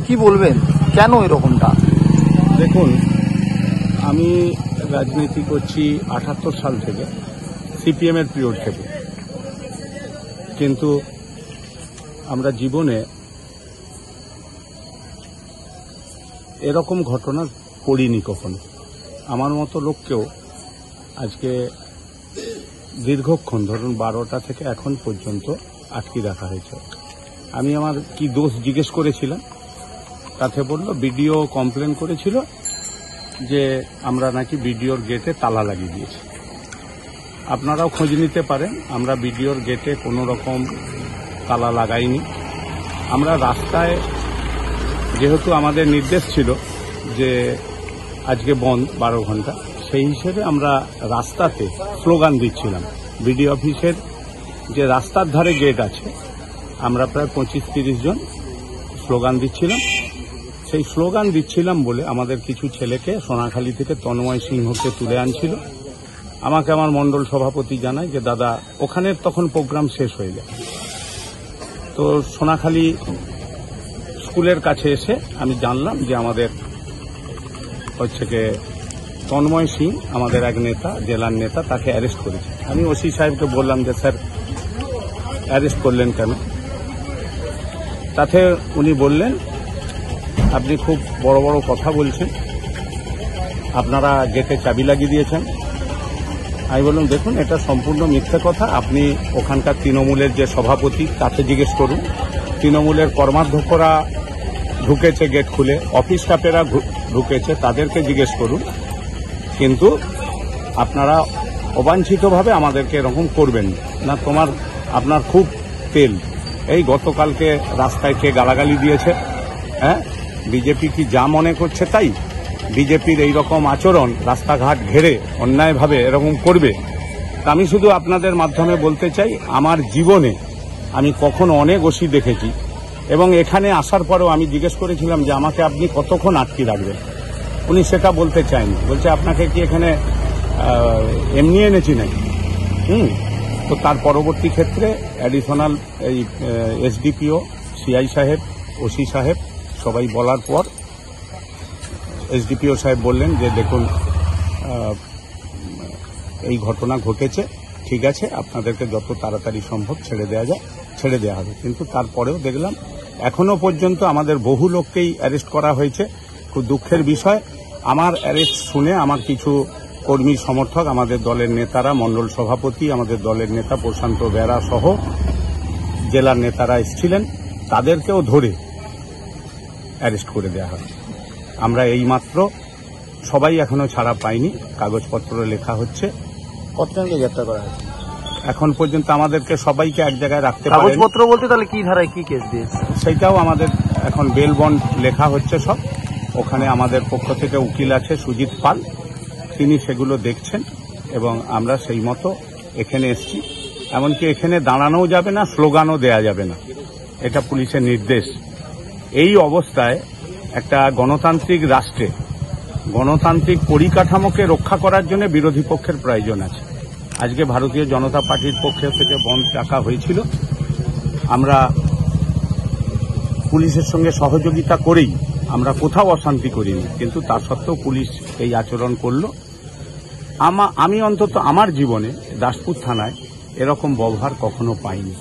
কি বলবেন, কেন এরকমটা? দেখুন, আমি রাজনীতি করছি ৭৮ সাল থেকে, সিপিএম এর পিরিয়ড থেকে, কিন্তু আমরা জীবনে এরকম ঘটনা পড়িনি কখনো। আমার মতো লোককেও আজকে দীর্ঘক্ষণ, ধরুন 12টা থেকে এখন পর্যন্ত আটকে রাখা হয়েছে। আমি আমার কি দোষ জিজ্ঞেস করেছিলাম, তাতে বলল বিডিও কমপ্লেন করেছিল যে আমরা নাকি বিডিওর গেটে তালা লাগিয়ে দিয়েছি। আপনারাও খোঁজ নিতে পারেন, আমরা বিডিওর গেটে কোনো রকম তালা লাগাইনি। আমরা রাস্তায়, যেহেতু আমাদের নির্দেশ ছিল যে আজকে বন্ধ 12 ঘন্টা, সেই হিসেবে আমরা রাস্তাতে স্লোগান দিচ্ছিলাম। বিডিও অফিসের যে রাস্তার ধারে গেট আছে, আমরা প্রায় 25-30 জন স্লোগান দিচ্ছিলাম। সেই স্লোগান দিচ্ছিলাম বলে আমাদের কিছু ছেলেকে সোনাখালী থেকে তন্ময় সিংহকে তুলে আনছিল। আমাকে আমার মণ্ডল সভাপতি জানায় যে দাদা, ওখানের তখন প্রোগ্রাম শেষ হয়ে যায়। তো সোনাখালী স্কুলের কাছে এসে আমি জানলাম যে আমাদের হচ্ছে যে তন্ময় সিং, আমাদের এক নেতা, জেলার নেতা, তাকে অ্যারেস্ট করেছে। আমি ওসি সাহেবকে বললাম যে স্যার অ্যারেস্ট করলেন কেন? তাতে উনি বললেন আপনি খুব বড় বড় কথা বলছেন, আপনারা গেটে চাবি লাগিয়ে দিয়েছেন। আমি বললাম দেখুন, এটা সম্পূর্ণ মিথ্যে কথা। আপনি ওখানকার তৃণমূলের যে সভাপতি, তাকে জিজ্ঞেস করুন। তৃণমূলের কর্মাধ্যক্ষরা ঢুকেছে গেট খুলে, অফিস স্টাফেরা ঢুকেছে, তাদেরকে জিজ্ঞেস করুন। কিন্তু আপনারা অবাঞ্ছিতভাবে আমাদেরকে এরকম করবেন না। আপনার খুব তেল। এই গতকালকে রাস্তায় কে গালাগালি দিয়েছে? হ্যাঁ, বিজেপি কি যা মনে করছে তাই? বিজেপির এই রকম আচরণ, রাস্তাঘাট ঘেরে অন্যায়ভাবে এরকম করবে? আমি শুধু আপনাদের মাধ্যমে বলতে চাই, আমার জীবনে আমি কখনো অনেক ওসি দেখেছি, এবং এখানে আসার পরেও আমি জিজ্ঞেস করেছিলাম যে আমাকে আপনি কতক্ষণ আটকে রাখবেন। উনি সেটা বলতে চায়নি, বলছে আপনাকে কি এখানে এমনি এনেছি নাকি? তো তার পরবর্তী ক্ষেত্রে অ্যাডিশনাল এই এসডিপিও, সিআই সাহেব, ওসি সাহেব সবাই বলার পর এসডিপিও সাহেব বললেন যে দেখুন, এই ঘটনা ঘটেছে, ঠিক আছে, আপনাদেরকে যত তাড়াতাড়ি সম্ভব ছেড়ে দেওয়া হবে। কিন্তু তারপরেও দেখলাম এখনো পর্যন্ত আমাদের বহু লোককেই অ্যারেস্ট করা হয়েছে। খুব দুঃখের বিষয়, আমার অ্যারেস্ট শুনে আমার কিছু কর্মী সমর্থক, আমাদের দলের নেতারা, মণ্ডল সভাপতি, আমাদের দলের নেতা প্রশান্ত বেরা সহ জেলার নেতারা এসেছিলেন, তাদেরকেও ধরে অ্যারেস্ট করে দেওয়া হয়। আমরা এইমাত্র, সবাই এখনো ছাড়া পাইনি, কাগজপত্র লেখা হচ্ছে। কতজনকে গ্রেপ্তার করা হয়েছে এখন পর্যন্ত? আমাদেরকে সবাইকে এক জায়গায় রাখতে পারেন। কাগজপত্র বলতে তাহলে কি ধারায় কি কেস দিয়েছে? সেইটাও আমাদের এখন বেল বন্ড লেখা হচ্ছে সব। ওখানে আমাদের পক্ষ থেকে উকিল আছে সুজিত পাল, তিনি সেগুলো দেখছেন, এবং আমরা সেই মতো এখানে এসছি। এমনকি এখানে দাঁড়ানোও যাবে না, স্লোগানও দেয়া যাবে না, এটা পুলিশের নির্দেশ। এই অবস্থায় একটা গণতান্ত্রিক রাষ্ট্রে গণতান্ত্রিক পরিকাঠামোকে রক্ষা করার জন্য বিরোধী পক্ষের প্রয়োজন আছে। আজকে ভারতীয় জনতা পার্টির পক্ষ থেকে বন্ধ ডাকা হয়েছিল। আমরা পুলিশের সঙ্গে সহযোগিতা করেই আমরা কোথাও অশান্তি করিনি, কিন্তু তা সত্ত্বেও পুলিশ এই আচরণ করল। আমি অন্তত আমার জীবনে দাসপুর থানায় এরকম ব্যবহার কখনো পাইনি।